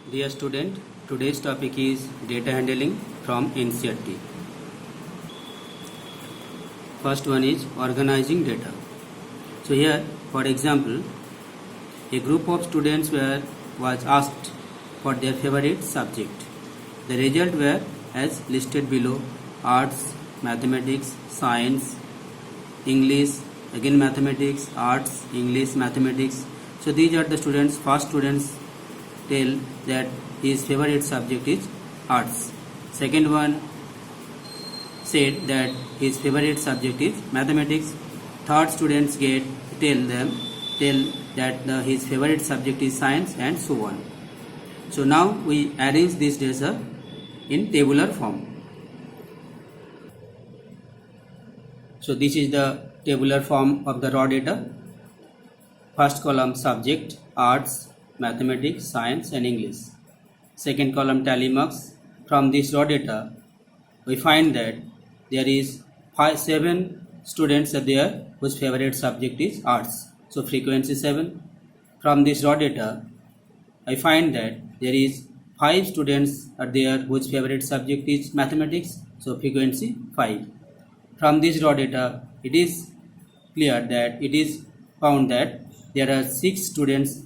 Dear student, today's topic is data handling from NCERT. First one is organizing data. So here, for example, a group of students was asked for their favorite subject. The result were as listed below: arts, mathematics, science, English, again mathematics, arts, English, mathematics. So these are the students. First students tell that his favorite subject is arts. Second one said that his favorite subject is mathematics. Third students tell that his favorite subject is science, and so on. So now we arrange this data in tabular form. So this is the tabular form of the raw data. First column subject, arts, mathematics, science and English. Second column tally marks. From this raw data, we find that there is 7 students are there whose favorite subject is arts. So frequency 7. From this raw data, I find that there is 5 students are there whose favorite subject is mathematics. So frequency 5. From this raw data, it is clear that it is found that there are 6 students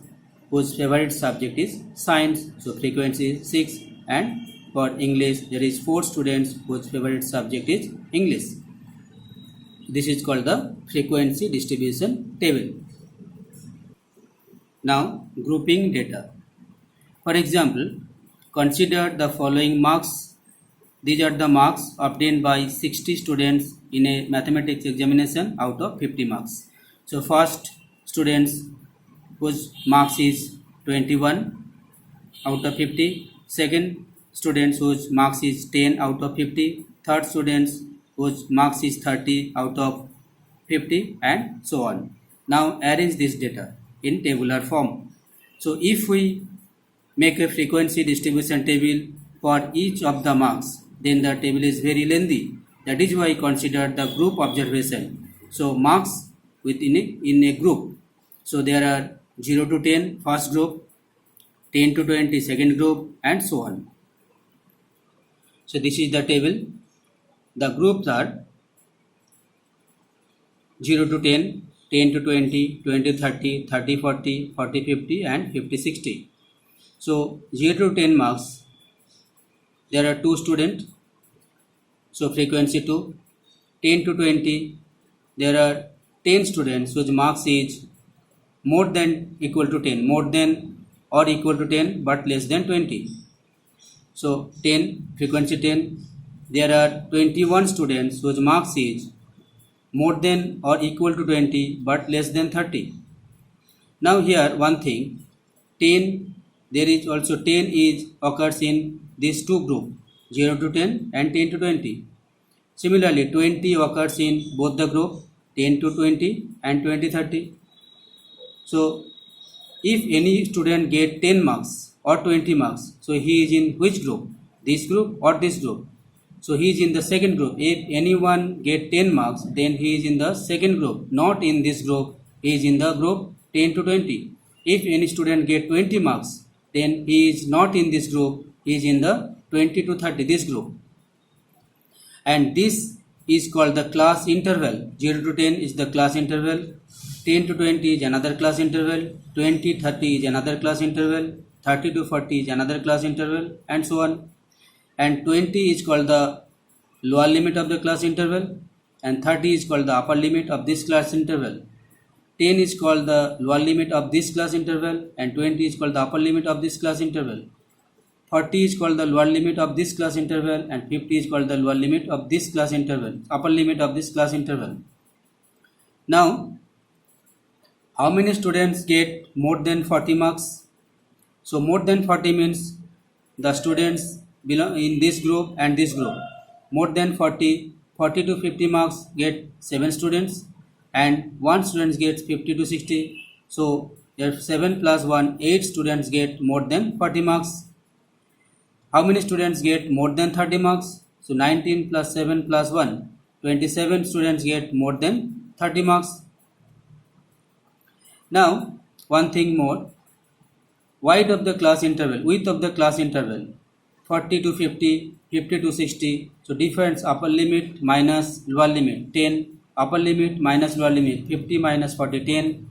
whose favorite subject is science. So frequency is 6. And for English, there is 4 students whose favorite subject is English. This is called the frequency distribution table. Now, grouping data. For example, consider the following marks. These are the marks obtained by 60 students in a mathematics examination out of 50 marks. So first students whose marks is 21 out of 50. Second students whose marks is 10 out of 50. Third students whose marks is 30 out of 50, and so on. Now arrange this data in tabular form. So if we make a frequency distribution table for each of the marks, then the table is very lengthy. That is why consider the group observation. So marks in a group. So there are 0 to 10 first group, 10 to 20 second group, and so on. So this is the table. The groups are 0 to 10, 10 to 20, 20 to 30, 30 40, 40 50, and 50 60. So 0 to 10 marks, there are 2 students. So frequency 2. 10 to 20, there are 10 students whose marks is more than equal to 10, more than or equal to 10 but less than 20. So 10, frequency 10, there are 21 students whose marks is more than or equal to 20 but less than 30. Now here one thing, 10, there is also 10 is occurs in these two groups, 0 to 10 and 10 to 20. Similarly, 20 occurs in both the group, 10 to 20 and 20 30. So if any student get 10 marks or 20 marks, so he is in which group? This group or this group? So he is in the second group. If anyone get 10 marks, then he is in the second group, not in this group. He is in the group 10 to 20. If any student get 20 marks, then he is not in this group. He is in the 20 to 30, this group. And this is called the class interval. 0 to 10 is the class interval. 10 to 20 is another class interval. 20 30 is another class interval. 30 to 40 is another class interval, and so on. And 20 is called the lower limit of the class interval, and 30 is called the upper limit of this class interval. 10 is called the lower limit of this class interval, and 20 is called the upper limit of this class interval. 40 is called the lower limit of this class interval, and 50 is called the lower limit of this class interval, upper limit of this class interval. Now, how many students get more than 40 marks? So more than 40 means the students belong in this group and this group. More than 40 to 50 marks get 7 students, and 1 student gets 50 to 60. So there 7 plus 1, 8 students get more than 40 marks. How many students get more than 30 marks? So 19 plus 7 plus 1, 27 students get more than 30 marks. Now one thing more, width of the class interval, 40 to 50, 50 to 60. So difference upper limit minus lower limit 10, upper limit minus lower limit 50 minus 40 10,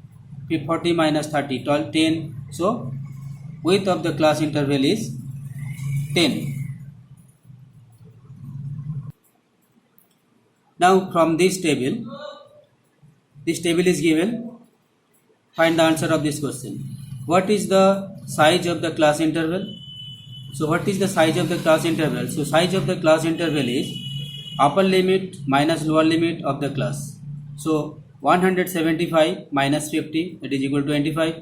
40 minus 30 12 10. So width of the class interval is 10. Now from this table is given. Find the answer of this question. What is the size of the class interval? So what is the size of the class interval? So size of the class interval is upper limit minus lower limit of the class. So 175 minus 50, that is equal to 25.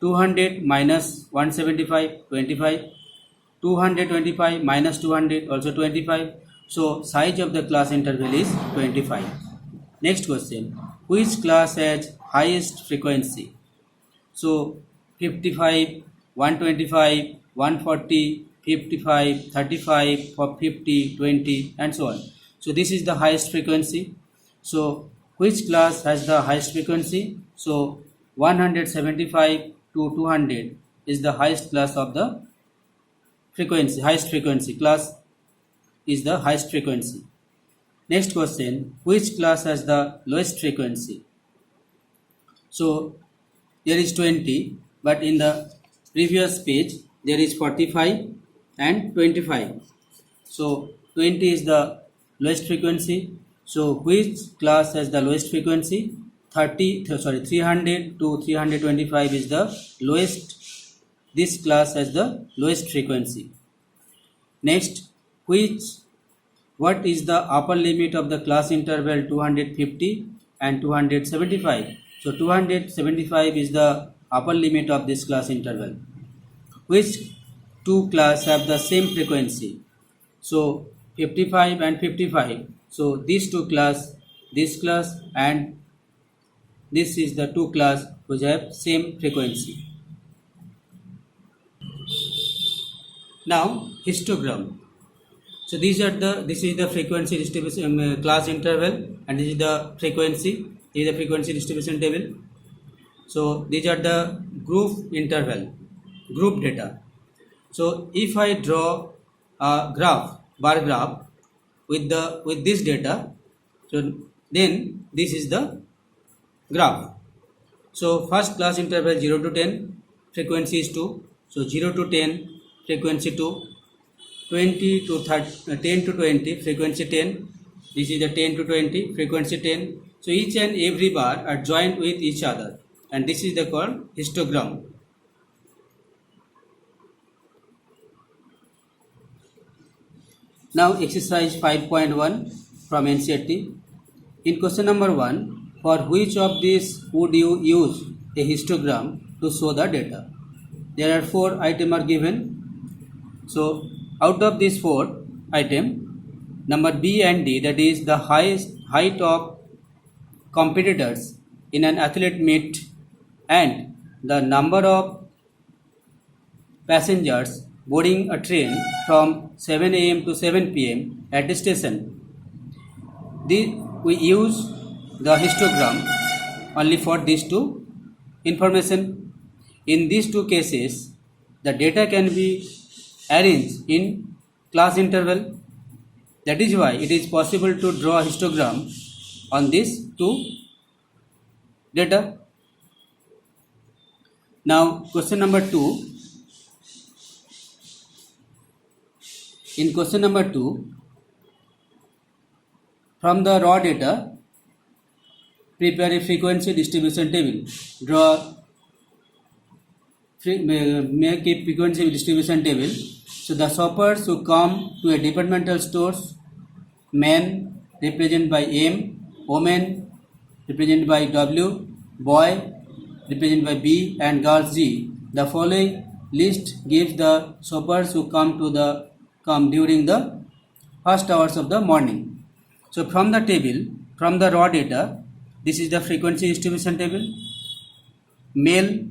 200 minus 175, 25. 225 minus 200, also 25. So size of the class interval is 25. Next question. Which class has highest frequency? So 55, 125, 140, 55, 35, 50, 20 and so on. So this is the highest frequency. So which class has the highest frequency? So 175 to 200 is the highest class of the frequency. Highest frequency class is the highest frequency. Next question. Which class has the lowest frequency? So there is 20, but in the previous page there is 45 and 25. So 20 is the lowest frequency. So which class has the lowest frequency? 300 to 325 is the lowest. This class has the lowest frequency. Next, what is the upper limit of the class interval 250 and 275? So 275 is the upper limit of this class interval. Which two class have the same frequency? So 55 and 55. So these two class, this class and this is the two class which have same frequency. Now histogram. So this is the frequency distribution class interval, and this is the frequency. This is the frequency distribution table. So these are the group interval, group data. So if I draw a graph, bar graph with this data, so then this is the graph. So first class interval 0 to 10, frequency is 2. So 0 to 10, frequency 2. 20 to 30, 10 to 20, frequency 10. This is the 10 to 20, frequency 10. So each and every bar are joined with each other, and this is the called histogram. Now exercise 5.1 from NCERT. In question number 1, for which of these would you use a histogram to show the data? There are 4 items are given. So out of these 4 items, number B and D, that is the height of competitors in an athlete meet and the number of passengers boarding a train from 7 a.m. to 7 p.m. at the station. We use the histogram only for these two information. In these two cases, the data can be arranged in class interval. That is why it is possible to draw a histogram on these two data. Now question number 2. In question number 2, from the raw data, prepare a frequency distribution table. Make a frequency distribution table. So the shoppers who come to a departmental stores, men represented by M, women represented by W, boy represented by B, and girls G. The following list gives the shoppers who come during the first hours of the morning. So from the table, from the raw data, this is the frequency distribution table. Male,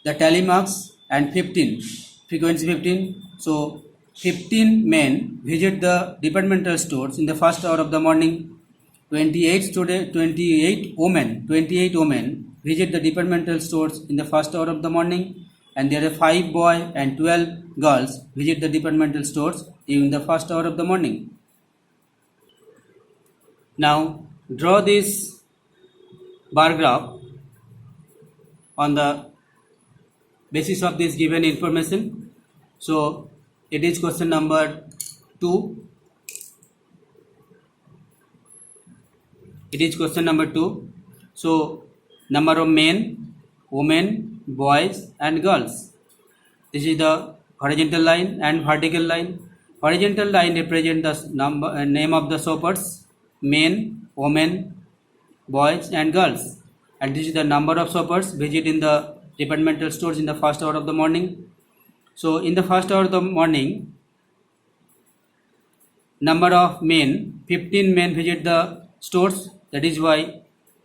the tally marks, and 15, frequency 15. So 15 men visit the departmental stores in the first hour of the morning. 28 women visit the departmental stores in the first hour of the morning, and there are 5 boys and 12 girls visit the departmental stores during the first hour of the morning. Now draw this bar graph on the basis of this given information. So it is question number 2. It is question number 2. So number of men, women, boys and girls. This is the horizontal line and vertical line. Horizontal line represents the name of the shoppers, men, women, boys and girls. And this is the number of shoppers visit in the departmental stores in the first hour of the morning. So in the first hour of the morning, number of men, 15 men visit the stores, that is why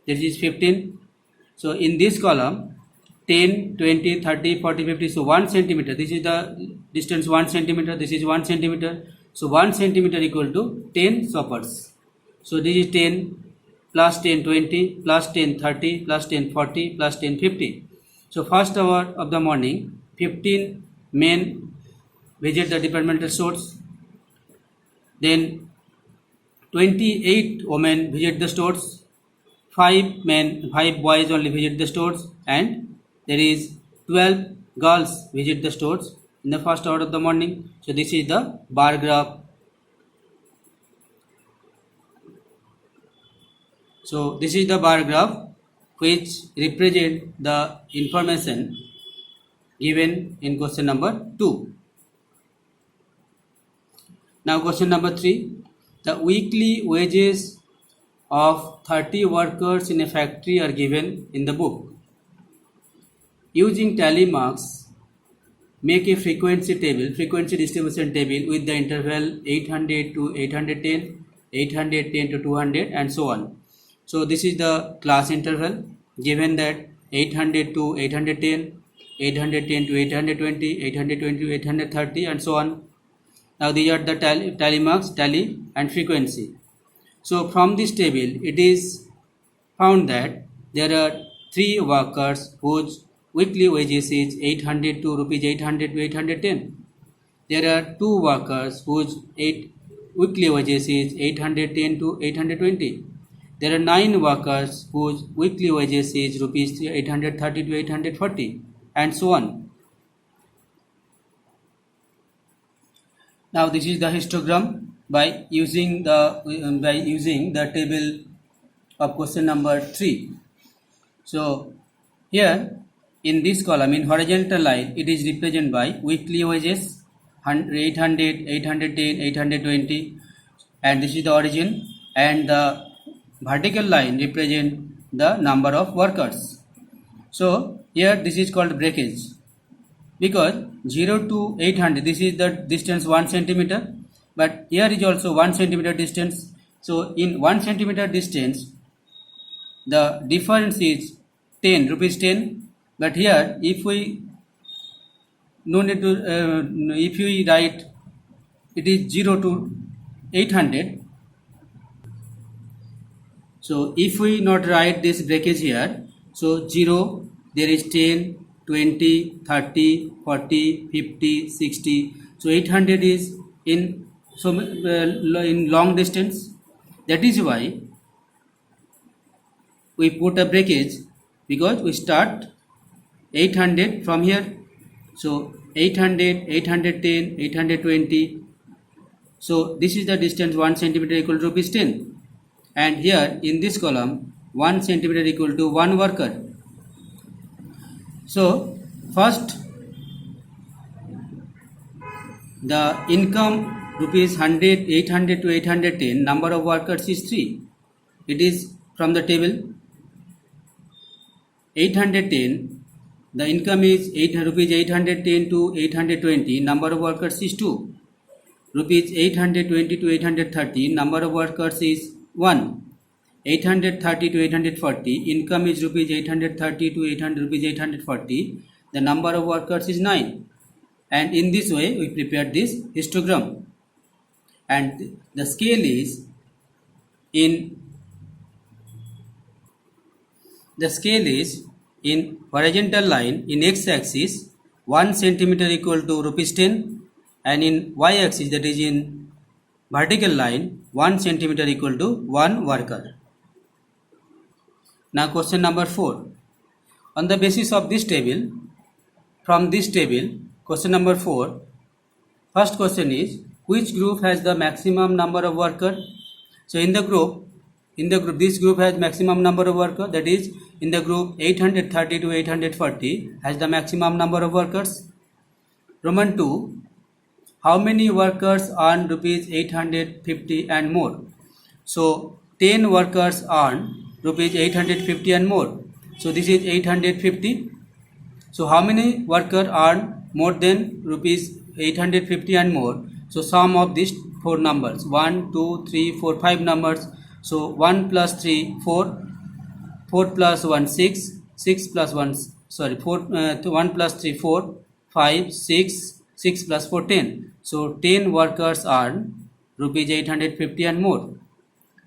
this is 15. So in this column, 10, 20, 30, 40, 50, so 1 centimeter, this is the distance 1 centimeter, this is 1 centimeter. So 1 centimeter equal to 10 shoppers. So this is 10 plus 10, 20, plus 10, 30, plus 10, 40, plus 10, 50. So first hour of the morning, 15 men visit the departmental stores. Then 28 women visit the stores, 5 men, 5 boys only visit the stores, and there is 12 girls visit the stores in the first hour of the morning. So this is the bar graph. So this is the bar graph which represent the information given in question number 2. Now question number 3. The weekly wages of 30 workers in a factory are given in the book. Using tally marks, make a frequency distribution table with the interval 800 to 810, 810 to 200 and so on. So this is the class interval given that 800 to 810, 810 to 820, 820 to 830 and so on. Now these are the tally marks, tally and frequency. So from this table it is found that there are 3 workers whose weekly wages is 800 to rupees 800 to 810. There are 2 workers whose weekly wages is 810 to 820. There are 9 workers whose weekly wages is rupees 830 to 840 and so on. Now this is the histogram by using the table of question number 3. So here in this column, in horizontal line, it is represented by weekly wages 800, 810, 820, and this is the origin, and the vertical line represent the number of workers. So here this is called breakage, because 0 to 800, this is the distance 1 centimeter, but here is also 1 centimeter distance. So in 1 centimeter distance, the difference is 10 rupees 10. But here, if we if we write it is 0 to 800. So if we not write this breakage here, so 0, there is 10, 20, 30, 40, 50, 60. So 800 is in long distance. That is why we put a breakage, because we start 800 from here. So 800, 810, 820. So this is the distance 1 centimeter equal to rupees 10. And here in this column 1 centimeter equal to 1 worker. So first the income rupees 100, 800 to 810, number of workers is 3. It is from the table 810. The income is rupees 810 to 820, number of workers is 2. Rupees 820 to 830, number of workers is 1. 830 to 840, income is rupees 830 to 840, the number of workers is 9. And in this way we prepared this histogram. And the scale is in horizontal line in x-axis 1 centimeter equal to rupees 10, and in y-axis, that is in vertical line, 1 centimeter equal to 1 worker. Now question number 4. On the basis of this table, from this table, question number 4, first question is, which group has the maximum number of workers? So in the group, this group has maximum number of workers, that is in the group 830 to 840 has the maximum number of workers. Roman 2, how many workers earn rupees 850 and more? So 10 workers earn rupees 850 and more. So this is 850. So how many workers earn more than rupees 850 and more? So sum of these 4 numbers, 1, 2, 3, 4, 5 numbers. So 1 plus 3, 4, 4 plus 1, 6, 6 plus 1, 1 plus 3, 4, 5, 6, 6 plus 4, 10. So 10 workers earn rupees 850 and more.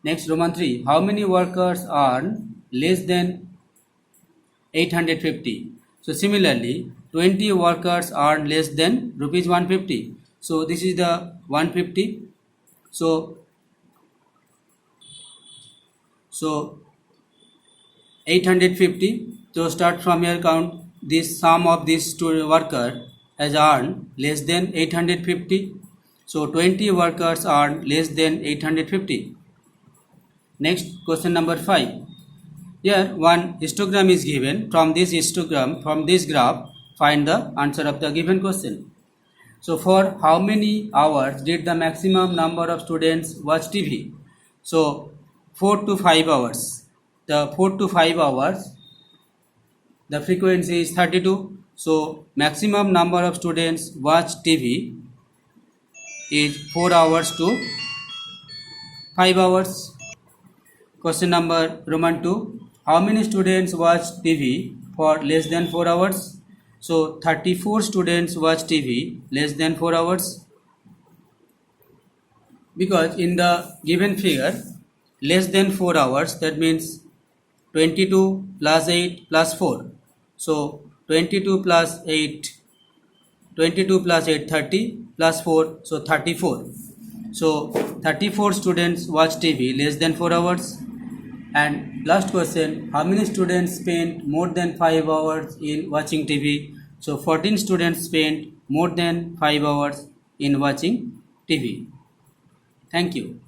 Next, Roman 3, how many workers earn less than 850? So similarly, 20 workers earn less than rupees 150. So this is the 150. So 850. So start from here, count this sum of this worker has earned less than 850. So 20 workers earn less than 850. Next, question number 5. Here one histogram is given. From this histogram, from this graph, find the answer of the given question. So for how many hours did the maximum number of students watch TV? So 4 to 5 hours. The 4 to 5 hours, the frequency is 32. So maximum number of students watch TV is 4 hours to 5 hours. Question number Roman 2. How many students watch TV for less than 4 hours? So 34 students watch TV less than 4 hours. Because in the given figure, less than 4 hours, that means 22 plus 8 plus 4. So 22 plus 8, 30 plus 4, so 34. So 34 students watch TV less than 4 hours. And last question, how many students spend more than 5 hours in watching TV? So 14 students spend more than 5 hours in watching TV. Thank you.